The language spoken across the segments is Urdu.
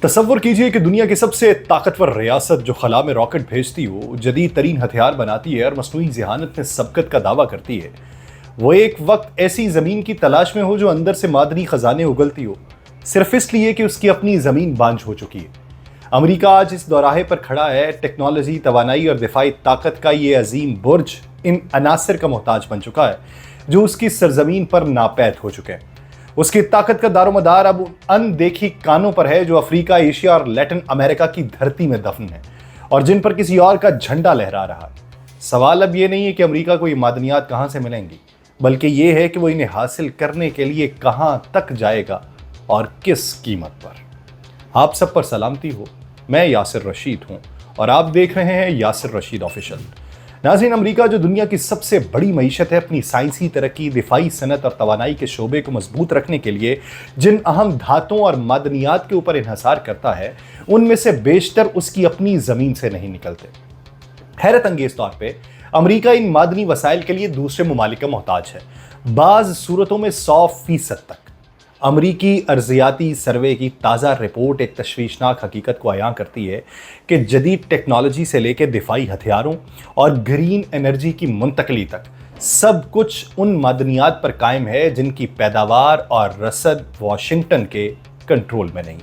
تصور کیجئے کہ دنیا کی سب سے طاقتور ریاست جو خلا میں راکٹ بھیجتی ہو، جدید ترین ہتھیار بناتی ہے اور مصنوعی ذہانت میں سبقت کا دعویٰ کرتی ہے، وہ ایک وقت ایسی زمین کی تلاش میں ہو جو اندر سے معدنی خزانے اگلتی ہو، صرف اس لیے کہ اس کی اپنی زمین بانجھ ہو چکی ہے۔ امریکہ آج اس دوراہے پر کھڑا ہے۔ ٹیکنالوجی، توانائی اور دفاعی طاقت کا یہ عظیم برج ان عناصر کا محتاج بن چکا ہے جو اس کی سرزمین پر ناپید ہو چکے ہیں۔ اس کی طاقت کا دار و مدار اب ان دیکھی کانوں پر ہے جو افریقہ، ایشیا اور لیٹن امریکہ کی دھرتی میں دفن ہے اور جن پر کسی اور کا جھنڈا لہرا رہا ہے۔ سوال اب یہ نہیں ہے کہ امریکہ کو یہ معدنیات کہاں سے ملیں گی، بلکہ یہ ہے کہ وہ انہیں حاصل کرنے کے لیے کہاں تک جائے گا اور کس قیمت پر۔ آپ سب پر سلامتی ہو، میں یاسر رشید ہوں اور آپ دیکھ رہے ہیں یاسر رشید آفیشل۔ ناظرین، امریکہ جو دنیا کی سب سے بڑی معیشت ہے، اپنی سائنسی ترقی، دفاعی صنعت اور توانائی کے شعبے کو مضبوط رکھنے کے لیے جن اہم دھاتوں اور معدنیات کے اوپر انحصار کرتا ہے، ان میں سے بیشتر اس کی اپنی زمین سے نہیں نکلتے۔ حیرت انگیز طور پہ امریکہ ان معدنی وسائل کے لیے دوسرے ممالک کا محتاج ہے، بعض صورتوں میں 100% تک۔ امریکی ارضیاتی سروے کی تازہ رپورٹ ایک تشویشناک حقیقت کو عیاں کرتی ہے کہ جدید ٹیکنالوجی سے لے کے دفاعی ہتھیاروں اور گرین انرجی کی منتقلی تک سب کچھ ان معدنیات پر قائم ہے جن کی پیداوار اور رسد واشنگٹن کے کنٹرول میں نہیں،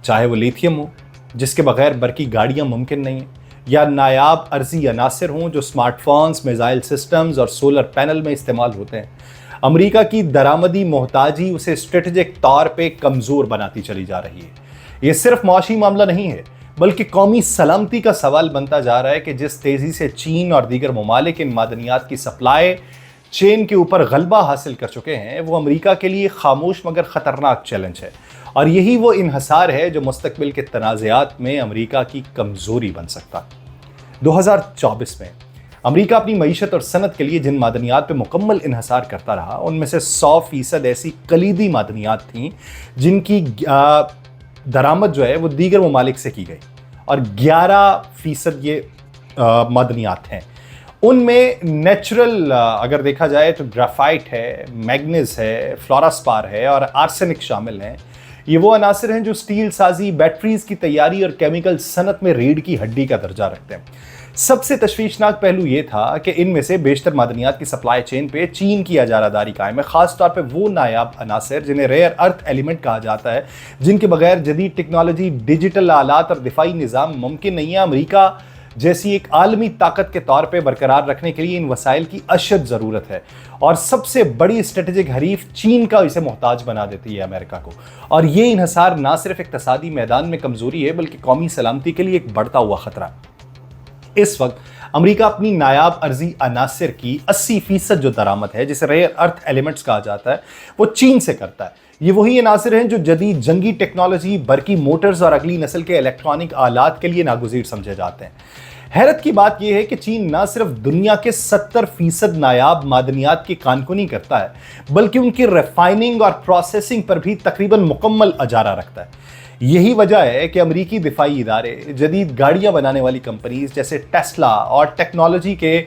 چاہے وہ لیتھیم ہو جس کے بغیر برقی گاڑیاں ممکن نہیں ہیں، یا نایاب ارضی عناصر ہوں جو سمارٹ فونز، میزائل سسٹمز اور سولر پینل میں استعمال ہوتے ہیں۔ امریکہ کی درآمدی محتاجی اسے اسٹریٹجک طور پہ کمزور بناتی چلی جا رہی ہے۔ یہ صرف معاشی معاملہ نہیں ہے، بلکہ قومی سلامتی کا سوال بنتا جا رہا ہے کہ جس تیزی سے چین اور دیگر ممالک ان معدنیات کی سپلائی چین کے اوپر غلبہ حاصل کر چکے ہیں، وہ امریکہ کے لیے خاموش مگر خطرناک چیلنج ہے، اور یہی وہ انحصار ہے جو مستقبل کے تنازعات میں امریکہ کی کمزوری بن سکتا ہے۔ 2024 میں امریکہ اپنی معیشت اور صنعت کے لیے جن معدنیات پہ مکمل انحصار کرتا رہا، ان میں سے 100% ایسی کلیدی معدنیات تھیں جن کی درآمد جو ہے وہ دیگر ممالک سے کی گئی، اور 11% یہ معدنیات ہیں۔ ان میں نیچرل اگر دیکھا جائے تو گرافائٹ ہے، میگنیز ہے، فلوراسپار ہے اور آرسینک شامل ہیں۔ یہ وہ عناصر ہیں جو سٹیل سازی، بیٹریز کی تیاری اور کیمیکل صنعت میں ریڑھ کی ہڈی کا درجہ رکھتے ہیں۔ سب سے تشویشناک پہلو یہ تھا کہ ان میں سے بیشتر معدنیات کی سپلائی چین پہ چین کی اجارہ داری قائم ہے، خاص طور پہ وہ نایاب عناصر جنہیں ریئر ارتھ ایلیمنٹ کہا جاتا ہے، جن کے بغیر جدید ٹیکنالوجی، ڈیجیٹل آلات اور دفاعی نظام ممکن نہیں ہے۔ امریکہ جیسی ایک عالمی طاقت کے طور پہ برقرار رکھنے کے لیے ان وسائل کی اشد ضرورت ہے، اور سب سے بڑی اسٹریٹجک حریف چین کا اسے محتاج بنا دیتی ہے امریکہ کو۔ اور یہ انحصار نہ صرف اقتصادی میدان میں کمزوری ہے بلکہ قومی سلامتی کے لیے ایک بڑھتا ہوا خطرہ ہے۔ اس وقت امریکہ اپنی نایاب ارضی عناصر کی 80% جو درآمد ہے، جسے ریئر ارتھ ایلیمنٹس کہا جاتا ہے، وہ چین سے کرتا ہے۔ یہ وہی عناصر ہیں جو جدید جنگی ٹیکنالوجی، برقی موٹرز اور اگلی نسل کے الیکٹرانک آلات کے لیے ناگزیر سمجھے جاتے ہیں۔ حیرت کی بات یہ ہے کہ چین نہ صرف دنیا کے 70% نایاب معدنیات کی کانکنی کرتا ہے، بلکہ ان کی ریفائننگ اور پروسیسنگ پر بھی تقریباً مکمل اجارہ رکھتا ہے۔ یہی وجہ ہے کہ امریکی دفاعی ادارے، جدید گاڑیاں بنانے والی کمپنیز جیسے ٹیسلا اور ٹیکنالوجی کے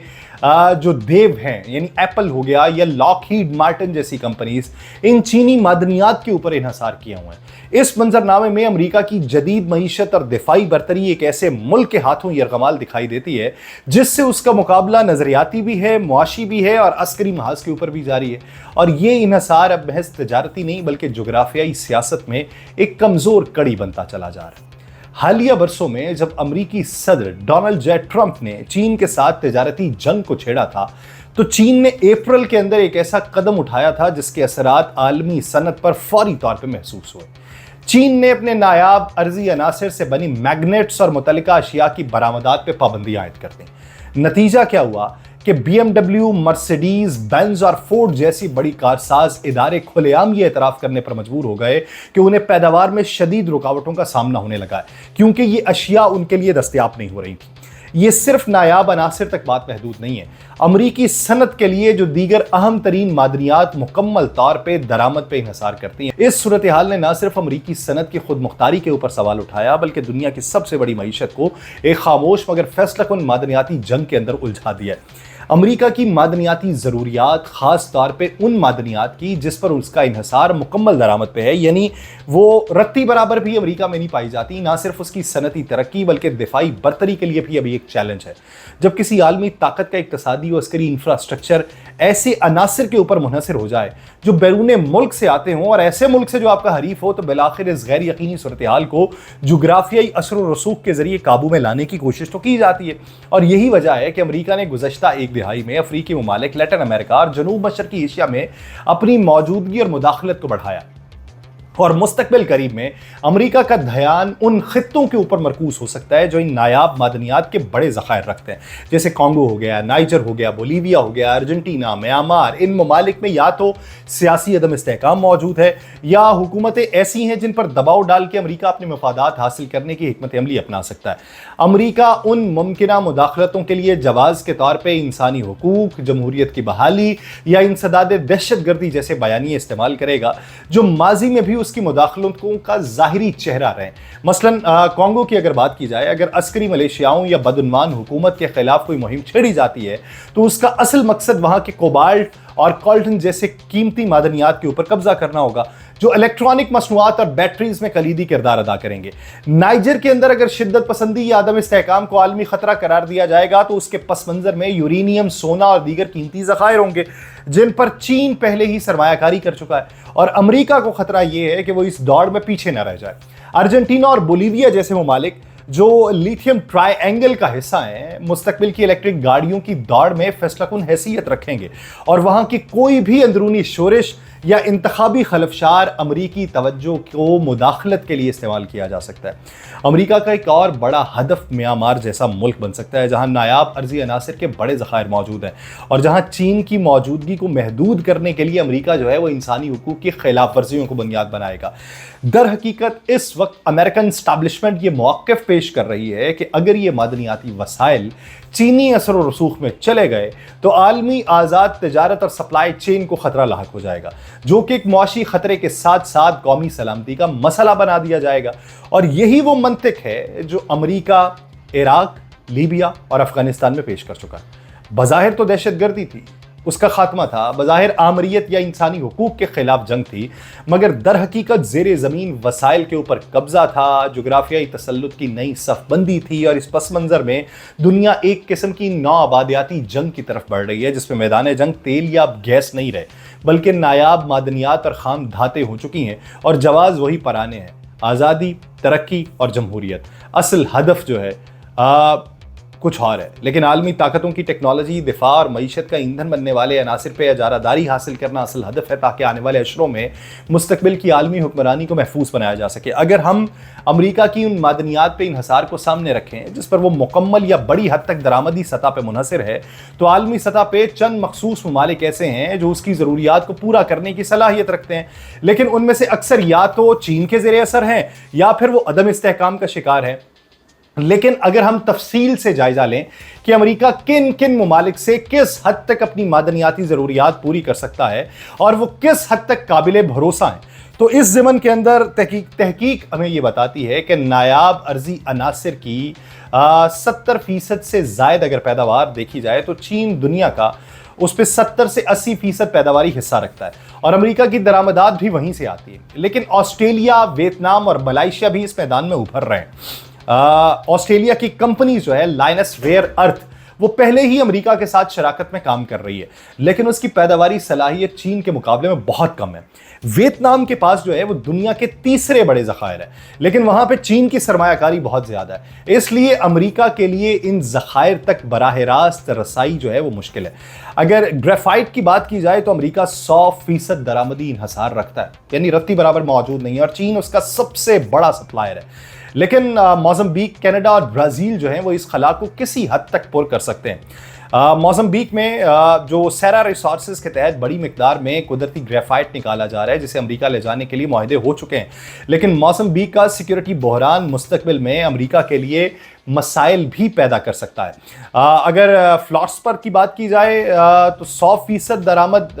جو دیو ہیں، یعنی ایپل ہو گیا یا لاک ہیڈ مارٹن جیسی کمپنیز، ان چینی معدنیات کے اوپر انحصار کیے ہوئے ہیں۔ اس منظرنامے میں امریکہ کی جدید معیشت اور دفاعی برتری ایک ایسے ملک کے ہاتھوں یرغمال دکھائی دیتی ہے جس سے اس کا مقابلہ نظریاتی بھی ہے، معاشی بھی ہے اور عسکری محاذ کے اوپر بھی جاری ہے۔ اور یہ انحصار اب محض تجارتی نہیں بلکہ جغرافیائی سیاست میں ایک کمزور کڑی بنتا چلا جا رہا ہے۔ حالیہ برسوں میں جب امریکی صدر ڈونلڈ جے ٹرمپ نے چین کے ساتھ تجارتی جنگ کو چھیڑا تھا، تو چین نے اپریل کے اندر ایک ایسا قدم اٹھایا تھا جس کے اثرات عالمی صنعت پر فوری طور پہ محسوس ہوئے۔ چین نے اپنے نایاب ارضی عناصر سے بنی میگنیٹس اور متعلقہ اشیاء کی برآمدات پہ پابندیاں عائد کر دیں۔ نتیجہ کیا ہوا کہ B M W, Mercedes Benz اور فورڈ جیسی بڑی کارساز ادارے کھلے عام یہ اعتراف کرنے پر مجبور ہو گئے کہ انہیں پیداوار میں شدید رکاوٹوں کا سامنا ہونے لگا ہے، کیونکہ یہ اشیاء ان کے لیے دستیاب نہیں ہو رہی تھیں۔ یہ صرف نایاب عناصر تک بات محدود نہیں ہے، امریکی صنعت کے لیے جو دیگر اہم ترین معدنیات مکمل طور پہ درآمد پہ انحصار کرتی ہیں۔ اس صورتحال نے نہ صرف امریکی صنعت کی خود مختاری کے اوپر سوال اٹھایا بلکہ دنیا کی سب سے بڑی معیشت کو ایک خاموش مگر فیصلہ کن معدنیاتی جنگ کے اندر الجھا دیا ہے۔ امریکہ کی معدنیاتی ضروریات خاص طور پہ ان معدنیات کی جس پر اس کا انحصار مکمل درآمد پہ ہے، یعنی وہ رتی برابر بھی امریکہ میں نہیں پائی جاتی، نہ صرف اس کی صنعتی ترقی بلکہ دفاعی برتری کے لیے بھی ابھی ایک چیلنج ہے۔ جب کسی عالمی طاقت کا اقتصادی و عسکری انفراسٹرکچر ایسے عناصر کے اوپر منحصر ہو جائے جو بیرون ملک سے آتے ہوں اور ایسے ملک سے جو آپ کا حریف ہو، تو بالآخر اس غیر یقینی صورتحال کو جغرافیائی اثر و رسوخ کے ذریعے قابو میں لانے کی کوشش تو کی جاتی ہے۔ اور یہی وجہ ہے کہ امریکہ نے گزشتہ ایک دہائی میں افریقی ممالک، لیٹن امریکہ اور جنوب مشرقی ایشیا میں اپنی موجودگی اور مداخلت کو بڑھایا، اور مستقبل قریب میں امریکہ کا دھیان ان خطوں کے اوپر مرکوز ہو سکتا ہے جو ان نایاب معدنیات کے بڑے ذخائر رکھتے ہیں، جیسے کانگو ہو گیا، نائجر ہو گیا، بولیویا ہو گیا، ارجنٹینا، میانمار۔ ان ممالک میں یا تو سیاسی عدم استحکام موجود ہے یا حکومتیں ایسی ہیں جن پر دباؤ ڈال کے امریکہ اپنے مفادات حاصل کرنے کی حکمت عملی اپنا سکتا ہے۔ امریکہ ان ممکنہ مداخلتوں کے لیے جواز کے طور پہ انسانی حقوق، جمہوریت کی بحالی یا انسداد دہشت گردی جیسے بیانیے استعمال کرے گا جو ماضی میں بھی اس کی مداخلتوں کا ظاہری چہرہ رہے۔ مثلا کانگو کی اگر بات کی جائے، اگر عسکری ملیشیاؤں یا بدعنوان حکومت کے خلاف کوئی مہم چھیڑی جاتی ہے تو اس کا اصل مقصد وہاں کے کوبالٹ اور کالٹن جیسے قیمتی معدنیات کے اوپر قبضہ کرنا ہوگا جو الیکٹرانک مصنوعات اور بیٹریز میں کلیدی کردار ادا کریں گے۔ نائجر کے اندر اگر شدت پسندی یا عدم استحکام کو عالمی خطرہ قرار دیا جائے گا تو اس کے پس منظر میں یورینیم، سونا اور دیگر قیمتی ذخائر ہوں گے جن پر چین پہلے ہی سرمایہ کاری کر چکا ہے، اور امریکہ کو خطرہ یہ ہے کہ وہ اس دوڑ میں پیچھے نہ رہ جائے۔ ارجنٹینا اور بولیویا جیسے ممالک جو لیتھیم ٹرائی اینگل کا حصہ ہیں، مستقبل کی الیکٹرک گاڑیوں کی دوڑ میں فیصلہ کن حیثیت رکھیں گے، اور وہاں کی کوئی بھی اندرونی شورش یا انتخابی خلفشار امریکی توجہ کو مداخلت کے لیے استعمال کیا جا سکتا ہے۔ امریکہ کا ایک اور بڑا ہدف میانمار جیسا ملک بن سکتا ہے جہاں نایاب ارضی عناصر کے بڑے ذخائر موجود ہیں، اور جہاں چین کی موجودگی کو محدود کرنے کے لیے امریکہ جو ہے وہ انسانی حقوق کی خلاف ورزیوں کو بنیاد بنائے گا۔ در حقیقت اس وقت امریکن اسٹیبلشمنٹ یہ موقف پیش کر رہی ہے کہ اگر یہ معدنیاتی وسائل چینی اثر و رسوخ میں چلے گئے تو عالمی آزاد تجارت اور سپلائی چین کو خطرہ لاحق ہو جائے گا، جو کہ ایک معاشی خطرے کے ساتھ ساتھ قومی سلامتی کا مسئلہ بنا دیا جائے گا۔ اور یہی وہ منطق ہے جو امریکہ عراق، لیبیا اور افغانستان میں پیش کر چکا ہے۔ بظاہر تو دہشت گردی تھی، اس کا خاتمہ تھا، بظاہر آمریت یا انسانی حقوق کے خلاف جنگ تھی، مگر در حقیقت زیر زمین وسائل کے اوپر قبضہ تھا، جغرافیائی تسلط کی نئی صف بندی تھی، اور اس پس منظر میں دنیا ایک قسم کی نو آبادیاتی جنگ کی طرف بڑھ رہی ہے جس میں میدان جنگ تیل یا گیس نہیں رہے بلکہ نایاب معدنیات اور خام دھاتیں ہو چکی ہیں، اور جواز وہی پرانے ہیں: آزادی، ترقی اور جمہوریت۔ اصل ہدف جو ہے کچھ اور ہے، لیکن عالمی طاقتوں کی ٹیکنالوجی، دفاع اور معیشت کا ایندھن بننے والے عناصر پہ اجارہ داری حاصل کرنا اصل ہدف ہے تاکہ آنے والے اشروں میں مستقبل کی عالمی حکمرانی کو محفوظ بنایا جا سکے۔ اگر ہم امریکہ کی ان معدنیات پہ انحصار کو سامنے رکھیں جس پر وہ مکمل یا بڑی حد تک درآمدی سطح پہ منحصر ہے، تو عالمی سطح پہ چند مخصوص ممالک ایسے ہیں جو اس کی ضروریات کو پورا کرنے کی صلاحیت رکھتے ہیں، لیکن ان میں سے اکثر یا تو چین کے زیر اثر ہیں یا پھر وہ عدم استحکام کا شکار ہیں۔ لیکن اگر ہم تفصیل سے جائزہ لیں کہ امریکہ کن کن ممالک سے کس حد تک اپنی معدنیاتی ضروریات پوری کر سکتا ہے اور وہ کس حد تک قابل بھروسہ ہیں، تو اس ضمن کے اندر تحقیق ہمیں یہ بتاتی ہے کہ نایاب ارضی عناصر کی 70% سے زائد اگر پیداوار دیکھی جائے تو چین دنیا کا اس پہ 70 سے 80% پیداواری حصہ رکھتا ہے، اور امریکہ کی درآمدات بھی وہیں سے آتی ہے۔ لیکن آسٹریلیا، ویتنام اور ملائیشیا بھی اس میدان میں ابھر رہے ہیں۔ آسٹریلیا کی کمپنیز جو ہے لائنس ریئر ارتھ، وہ پہلے ہی امریکہ کے ساتھ شراکت میں کام کر رہی ہے، لیکن اس کی پیداواری صلاحیت چین کے مقابلے میں بہت کم ہے۔ ویتنام کے پاس جو ہے وہ دنیا کے تیسرے بڑے ذخائر ہیں، لیکن وہاں پہ چین کی سرمایہ کاری بہت زیادہ ہے، اس لیے امریکہ کے لیے ان ذخائر تک براہ راست رسائی جو ہے وہ مشکل ہے۔ اگر گریفائٹ کی بات کی جائے تو امریکہ 100% درآمدی انحصار رکھتا ہے، یعنی رتی برابر موجود نہیں ہے، اور چین اس کا سب سے بڑا سپلائر ہے۔ لیکن موزمبیق، کینیڈا اور برازیل جو ہیں وہ اس خلا کو کسی حد تک پر کر سکتے ہیں۔ موزمبیق میں جو سیرا ریسورسز کے تحت بڑی مقدار میں قدرتی گریفائٹ نکالا جا رہا ہے جسے امریکہ لے جانے کے لیے معاہدے ہو چکے ہیں، لیکن موزمبیق کا سیکیورٹی بحران مستقبل میں امریکہ کے لیے مسائل بھی پیدا کر سکتا ہے۔ اگر فلاسفر کی بات کی جائے تو 100% درآمد